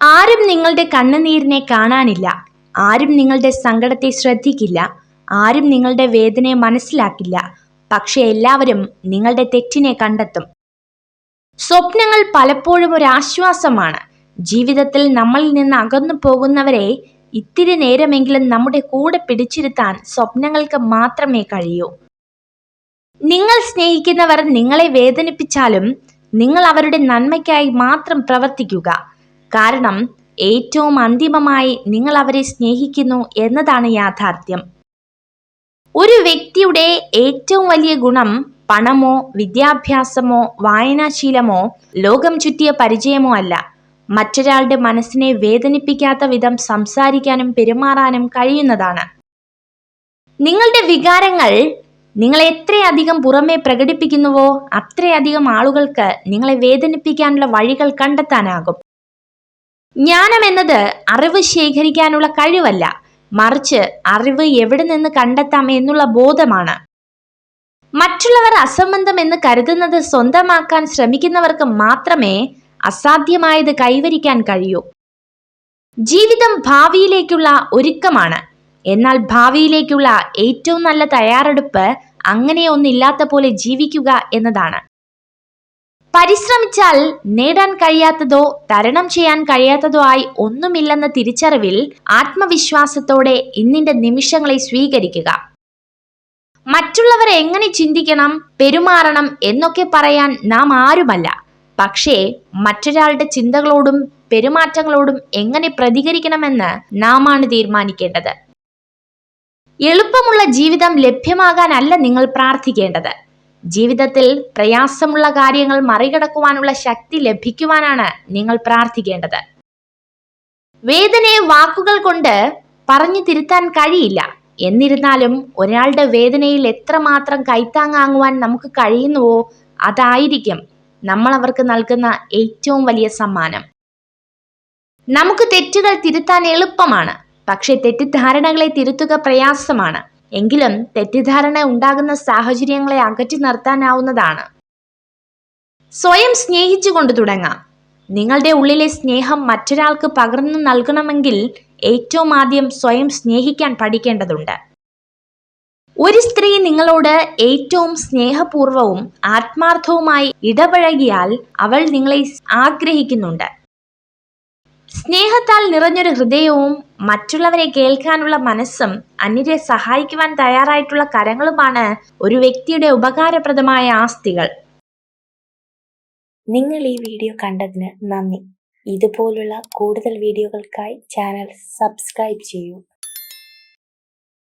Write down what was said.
ആരും നിങ്ങളുടെ കണ്ണുനീരിനെ കാണാനില്ല, ആരും നിങ്ങളുടെ സങ്കടത്തെ ശ്രദ്ധിക്കില്ല, ആരും നിങ്ങളുടെ വേദനയെ മനസ്സിലാക്കില്ല. പക്ഷെ എല്ലാവരും നിങ്ങളുടെ തെറ്റിനെ കണ്ടെത്തും. സ്വപ്നങ്ങൾ പലപ്പോഴും ഒരു ആശ്വാസമാണ്. ജീവിതത്തിൽ നമ്മളിൽ നിന്ന് അകന്നു പോകുന്നവരെ ഇത്തിരി നേരമെങ്കിലും നമ്മുടെ കൂടെ പിടിച്ചിരുത്താൻ സ്വപ്നങ്ങൾക്ക് മാത്രമേ കഴിയൂ. നിങ്ങൾ സ്നേഹിക്കുന്നവർ നിങ്ങളെ വേദനിപ്പിച്ചാലും നിങ്ങൾ അവരുടെ നന്മയ്ക്കായി മാത്രം പ്രവർത്തിക്കുക. കാരണം ഏറ്റവും അന്തിമമായി നിങ്ങൾ അവരെ സ്നേഹിക്കുന്നു എന്നതാണ് യാഥാർത്ഥ്യം. ഒരു വ്യക്തിയുടെ ഏറ്റവും വലിയ ഗുണം പണമോ വിദ്യാഭ്യാസമോ വായനാശീലമോ ലോകം ചുറ്റിയ പരിചയമോ അല്ല, മറ്റൊരാളുടെ മനസ്സിനെ വേദനിപ്പിക്കാത്ത വിധം സംസാരിക്കാനും പെരുമാറാനും കഴിയുന്നതാണ്. നിങ്ങളുടെ വികാരങ്ങൾ നിങ്ങൾ എത്രയധികം പുറമെ പ്രകടിപ്പിക്കുന്നുവോ അത്രയധികം ആളുകൾക്ക് നിങ്ങളെ വേദനിപ്പിക്കാനുള്ള വഴികൾ കണ്ടെത്താനാകും. ജ്ഞാനം എന്നത് അറിവ് ശേഖരിക്കാനുള്ള കഴിവല്ല, മറിച്ച് അറിവ് എവിടെ നിന്ന് കണ്ടെത്താം എന്നുള്ള ബോധമാണ്. മറ്റുള്ളവർ അസംബന്ധം എന്ന് കരുതുന്നത് സ്വന്തമാക്കാൻ ശ്രമിക്കുന്നവർക്ക് മാത്രമേ അസാധ്യമായത് കൈവരിക്കാൻ കഴിയൂ. ജീവിതം ഭാവിയിലേക്കുള്ള ഒരുക്കമാണ്. എന്നാൽ ഭാവിയിലേക്കുള്ള ഏറ്റവും നല്ല തയ്യാറെടുപ്പ് അങ്ങനെ ഒന്നില്ലാത്ത പോലെ ജീവിക്കുക എന്നതാണ്. പരിശ്രമിച്ചാൽ നേടാൻ കഴിയാത്തതോ തരണം ചെയ്യാൻ കഴിയാത്തതോ ആയി ഒന്നുമില്ലെന്ന തിരിച്ചറിവിൽ ആത്മവിശ്വാസത്തോടെ ഇന്നിന്റെ നിമിഷങ്ങളെ സ്വീകരിക്കുക. മറ്റുള്ളവർ എങ്ങനെ ചിന്തിക്കണം, പെരുമാറണം എന്നൊക്കെ പറയാൻ നാം ആരുമല്ല. പക്ഷേ മറ്റൊരാളുടെ ചിന്തകളോടും പെരുമാറ്റങ്ങളോടും എങ്ങനെ പ്രതികരിക്കണമെന്ന് നാം ആണ് തീരുമാനിക്കേണ്ടത്. എളുപ്പമുള്ള ജീവിതം ലഭ്യമാകാനല്ല നിങ്ങൾ പ്രാർത്ഥിക്കേണ്ടത്. ജീവിതത്തിൽ പ്രയാസമുള്ള കാര്യങ്ങൾ മറികടക്കുവാനുള്ള ശക്തി ലഭിക്കുവാനാണ് നിങ്ങൾ പ്രാർത്ഥിക്കേണ്ടത്. വേദനയെ വാക്കുകൾ കൊണ്ട് പറഞ്ഞു തിരുത്താൻ കഴിയില്ല. എന്നിരുന്നാലും ഒരാളുടെ വേദനയിൽ എത്രമാത്രം കൈത്താങ്ങാങ്ങുവാൻ നമുക്ക് കഴിയുന്നുവോ അതായിരിക്കും നമ്മൾ അവർക്ക് നൽകുന്ന ഏറ്റവും വലിയ സമ്മാനം. നമുക്ക് തെറ്റുകൾ തിരുത്താൻ എളുപ്പമാണ്, പക്ഷെ തെറ്റിദ്ധാരണകളെ തിരുത്തുക പ്രയാസമാണ്. എങ്കിലും തെറ്റിദ്ധാരണ ഉണ്ടാകുന്ന സാഹചര്യങ്ങളെ അകറ്റി നിർത്താനാവുന്നതാണ്. സ്വയം സ്നേഹിച്ചുകൊണ്ട് തുടങ്ങാം. നിങ്ങളുടെ ഉള്ളിലെ സ്നേഹം മറ്റൊരാൾക്ക് പകർന്നു നൽകണമെങ്കിൽ ഏറ്റവും ആദ്യം സ്വയം സ്നേഹിക്കാൻ പഠിക്കേണ്ടതുണ്ട്. ഒരു സ്ത്രീ നിങ്ങളോട് ഏറ്റവും സ്നേഹപൂർവവും ആത്മാർത്ഥവുമായി ഇടപഴകിയാൽ അവൾ നിങ്ങളെ ആഗ്രഹിക്കുന്നുണ്ട്. സ്നേഹത്താൽ നിറഞ്ഞൊരു ഹൃദയവും മറ്റുള്ളവരെ കേൾക്കാനുള്ള മനസ്സും അന്യരെ സഹായിക്കുവാൻ തയ്യാറായിട്ടുള്ള കരങ്ങളുമാണ് ഒരു വ്യക്തിയുടെ ഉപകാരപ്രദമായ ആസ്തികൾ. നിങ്ങൾ ഈ വീഡിയോ കണ്ടതിന് നന്ദി. ഇതുപോലുള്ള കൂടുതൽ വീഡിയോകൾക്കായി ചാനൽ സബ്സ്ക്രൈബ് ചെയ്യൂ.